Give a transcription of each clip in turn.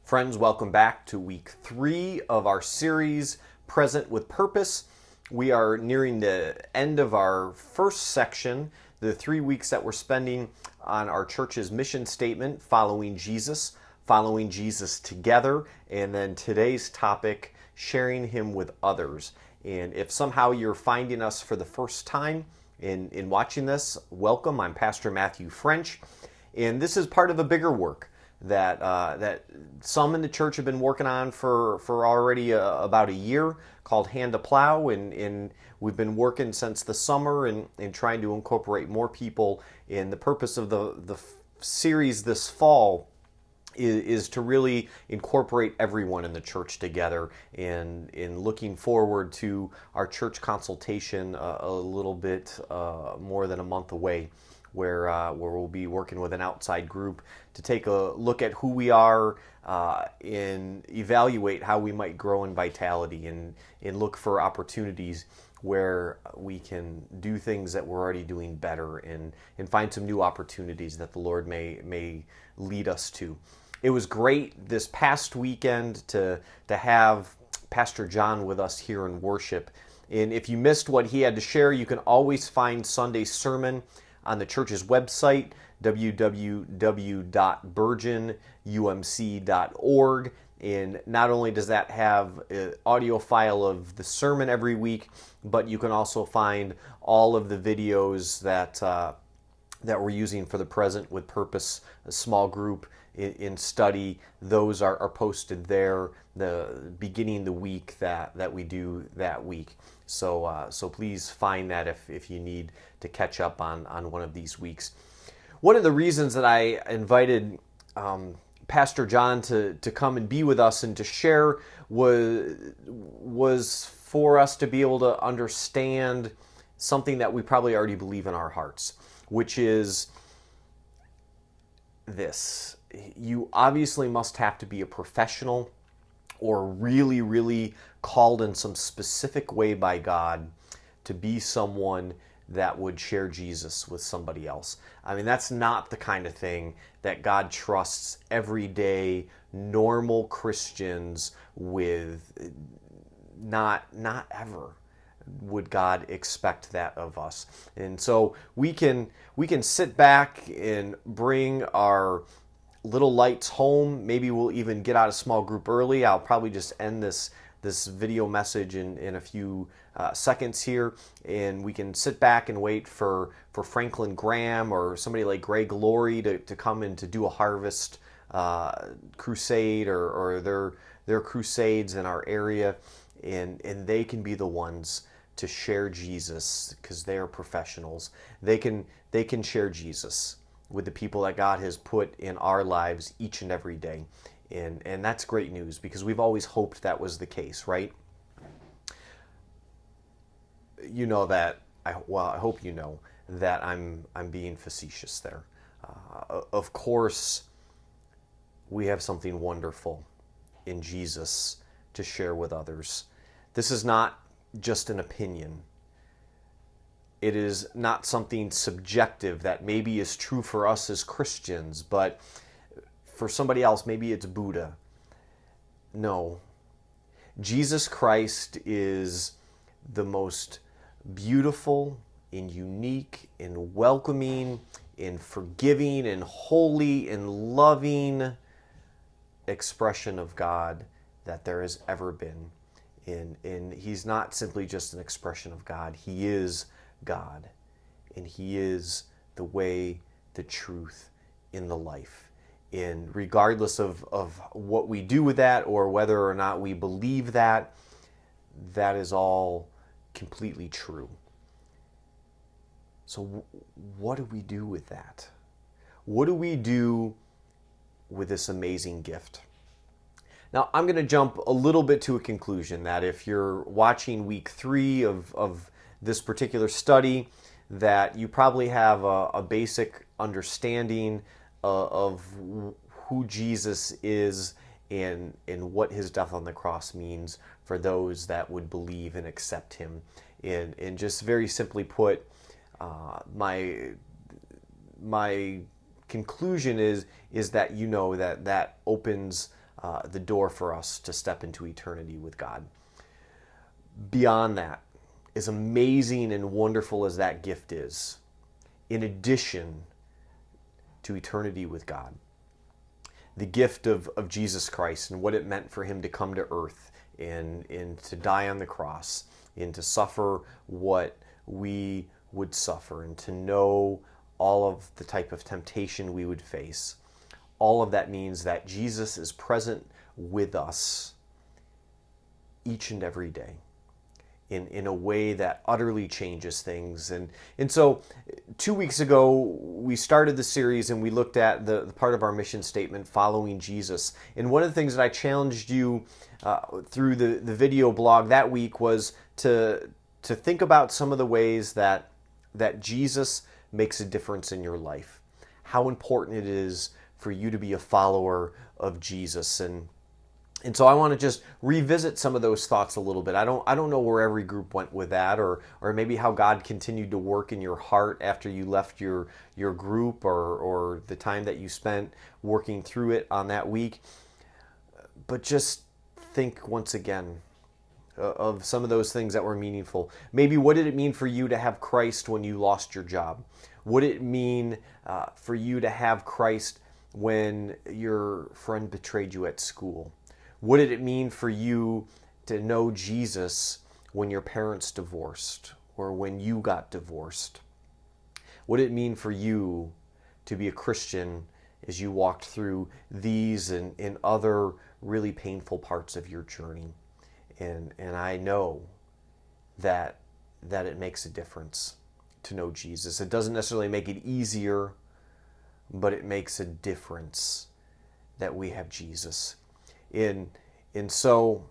Friends, welcome back to week 3 of our series, Present with Purpose. We are nearing the end of our first section, the 3 weeks that we're spending on our church's mission statement, following Jesus together, and then today's topic, sharing him with others. And if somehow you're finding us for the first time in watching this, welcome. I'm Pastor Matthew French, and this is part of a bigger work that some in the church have been working on for already about a year, called Hand to Plow, and we've been working since the summer and trying to incorporate more people. And the purpose of the series this fall is to really incorporate everyone in the church together, and in looking forward to our church consultation a little bit more than a month away, where we'll be working with an outside group to take a look at who we are and evaluate how we might grow in vitality, and look for opportunities where we can do things that we're already doing better, and find some new opportunities that the Lord may lead us to. It was great this past weekend to have Pastor John with us here in worship. And if you missed what he had to share, you can always find Sunday's sermon on the church's website, www.burgeonumc.org. And not only does that have an audio file of the sermon every week, but you can also find all of the videos that we're using for the Present with Purpose, a small group in study. Those are posted there, beginning the week that we do that week. So please find that if you need to catch up on one of these weeks. One of the reasons that I invited Pastor John to come and be with us and to share was for us to be able to understand something that we probably already believe in our hearts, which is this: you obviously must have to be a professional or really, really called in some specific way by God to be someone that would share Jesus with somebody else. I mean, that's not the kind of thing that God trusts everyday, normal Christians with. Not ever would God expect that of us. And so we can sit back and bring our little lights home. Maybe we'll even get out a small group early. I'll probably just end this video message in a few seconds here, and we can sit back and wait for Franklin Graham or somebody like Greg Laurie to come in to do a harvest crusade or their crusades in our area, and they can be the ones to share Jesus because they are professionals. They can share Jesus with the people that God has put in our lives each and every day. And that's great news, because we've always hoped that was the case, right? You know that, I hope you know that I'm being facetious there. Of course, we have something wonderful in Jesus to share with others. This is not just an opinion. It is not something subjective that maybe is true for us as Christians, but for somebody else, maybe it's Buddha. No. Jesus Christ is the most beautiful and unique and welcoming and forgiving and holy and loving expression of God that there has ever been. And he's not simply just an expression of God. He is God. And he is the way, the truth, and the life. And regardless of what we do with that, or whether or not we believe that, that is all completely true. So what do we do with that? What do we do with this amazing gift? Now, I'm going to jump a little bit to a conclusion that if you're watching week 3 of this particular study, that you probably have a basic understanding of who Jesus is and what his death on the cross means for those that would believe and accept him. And just very simply put, my conclusion is that that opens the door for us to step into eternity with God. Beyond that, as amazing and wonderful as that gift is, in addition to eternity with God, the gift of Jesus Christ and what it meant for him to come to earth and to die on the cross and to suffer what we would suffer and to know all of the type of temptation we would face. All of that means that Jesus is present with us each and every day in a way that utterly changes things. And so 2 weeks ago, we started the series and we looked at the part of our mission statement, following Jesus. And one of the things that I challenged you through the video blog that week was to think about some of the ways that Jesus makes a difference in your life. How important it is for you to be a follower of Jesus. And so I want to just revisit some of those thoughts a little bit. I don't know where every group went with that, or maybe how God continued to work in your heart after you left your group, or the time that you spent working through it on that week. But just think once again of some of those things that were meaningful. Maybe what did it mean for you to have Christ when you lost your job? What did it mean for you to have Christ when your friend betrayed you at school? What did it mean for you to know Jesus when your parents divorced or when you got divorced? What did it mean for you to be a Christian as you walked through these and other really painful parts of your journey? And I know that it makes a difference to know Jesus. It doesn't necessarily make it easier, but it makes a difference that we have Jesus. And so,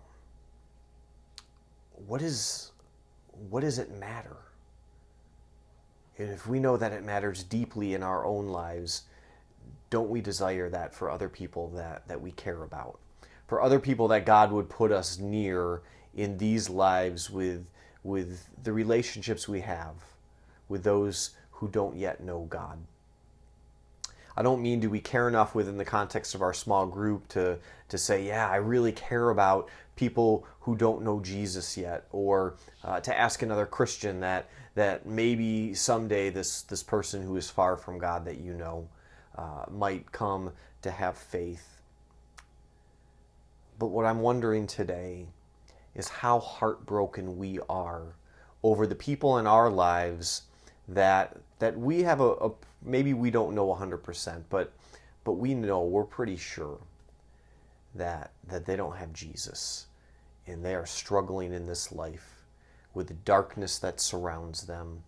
what does it matter? And if we know that it matters deeply in our own lives, don't we desire that for other people that we care about? For other people that God would put us near in these lives with the relationships we have with those who don't yet know God. I don't mean do we care enough within the context of our small group to say, yeah, I really care about people who don't know Jesus yet, or to ask another Christian that maybe someday this person who is far from God that you know might come to have faith. But what I'm wondering today is how heartbroken we are over the people in our lives that we have maybe we don't know 100%, but we know, we're pretty sure that they don't have Jesus, and they are struggling in this life with the darkness that surrounds them,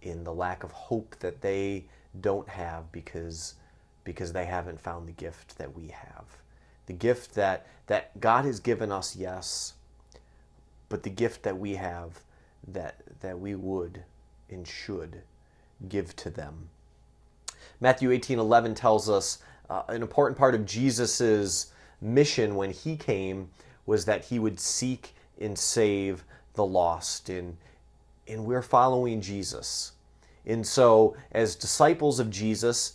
in the lack of hope that they don't have because they haven't found the gift that we have. The gift that God has given us, yes, but the gift that we have that we would and should give to them. Matthew 18:11 tells us an important part of Jesus's mission when he came was that he would seek and save the lost, and we're following Jesus. And so as disciples of Jesus,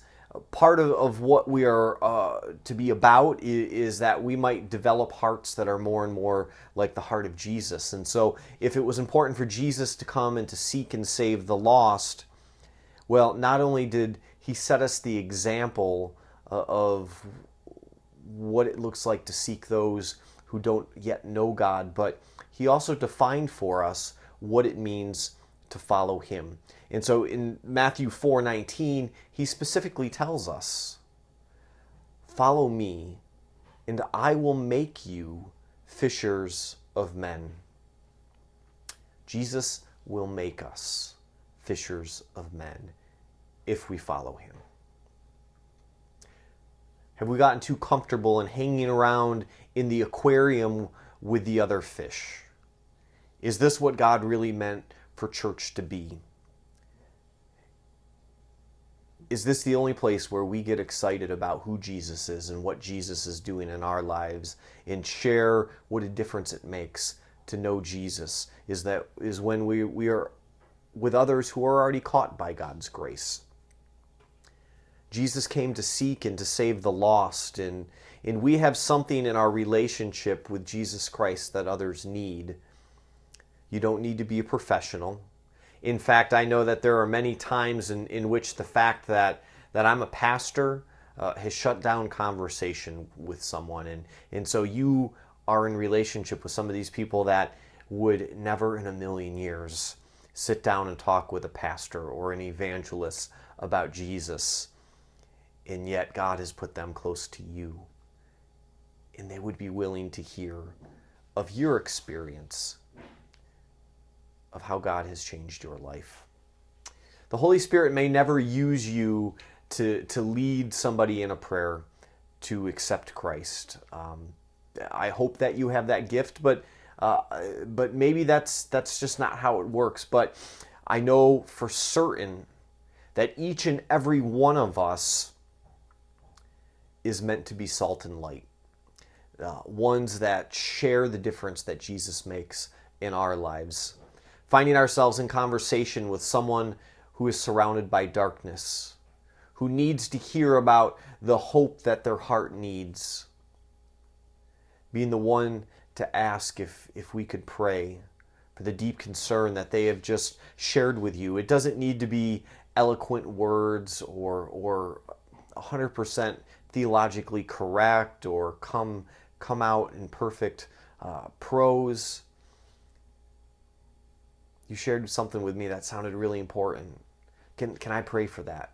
part of what we are to be about is that we might develop hearts that are more and more like the heart of Jesus. And so if it was important for Jesus to come and to seek and save the lost, well, not only did he set us the example of what it looks like to seek those who don't yet know God, but he also defined for us what it means to follow him. And so in Matthew 4:19, he specifically tells us, "Follow me, and I will make you fishers of men." Jesus will make us fishers of men if we follow him. Have we gotten too comfortable in hanging around in the aquarium with the other fish? Is this what God really meant for church to be? Is this the only place where we get excited about who Jesus is and what Jesus is doing in our lives and share what a difference it makes to know Jesus? Is when we are with others who are already caught by God's grace. Jesus came to seek and to save the lost, and we have something in our relationship with Jesus Christ that others need. You don't need to be a professional. In fact, I know that there are many times in which the fact that I'm a pastor has shut down conversation with someone. And so you are in relationship with some of these people that would never in a million years sit down and talk with a pastor or an evangelist about Jesus. And yet God has put them close to you. And they would be willing to hear of your experience of how God has changed your life. The Holy Spirit may never use you to lead somebody in a prayer to accept Christ. I hope that you have that gift, but maybe that's just not how it works. But I know for certain that each and every one of us is meant to be salt and light. Ones that share the difference that Jesus makes in our lives. Finding ourselves in conversation with someone who is surrounded by darkness, who needs to hear about the hope that their heart needs. Being the one to ask if we could pray for the deep concern that they have just shared with you. It doesn't need to be eloquent words or 100% theologically correct or come out in perfect prose. You shared something with me that sounded really important. Can I pray for that?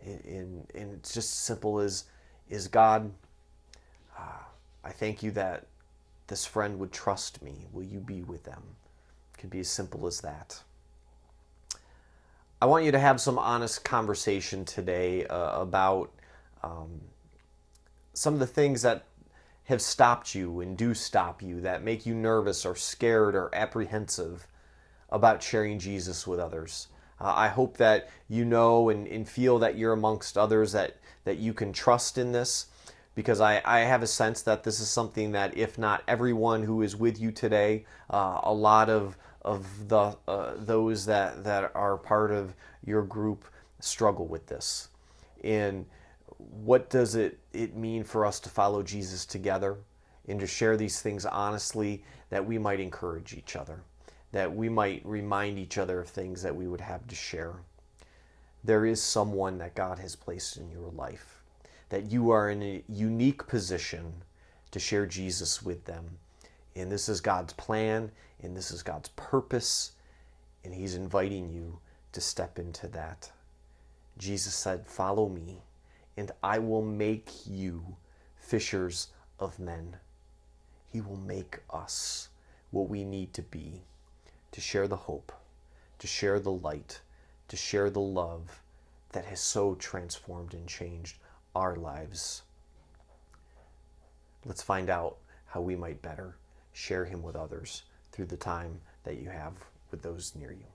And it's just as simple as God, I thank you that this friend would trust me. Will you be with them? It could be as simple as that. I want you to have some honest conversation today about some of the things that have stopped you and do stop you, that make you nervous or scared or apprehensive about sharing Jesus with others. I hope that you know and feel that you're amongst others that you can trust in this, because I have a sense that this is something that, if not everyone who is with you today, a lot of those that are part of your group struggle with this. And what does it mean for us to follow Jesus together and to share these things honestly, that we might encourage each other, that we might remind each other of things that we would have to share. There is someone that God has placed in your life, that you are in a unique position to share Jesus with them. And this is God's plan, and this is God's purpose, and He's inviting you to step into that. Jesus said, "Follow me, and I will make you fishers of men." He will make us what we need to be, to share the hope, to share the light, to share the love that has so transformed and changed our lives. Let's find out how we might better share Him with others through the time that you have with those near you.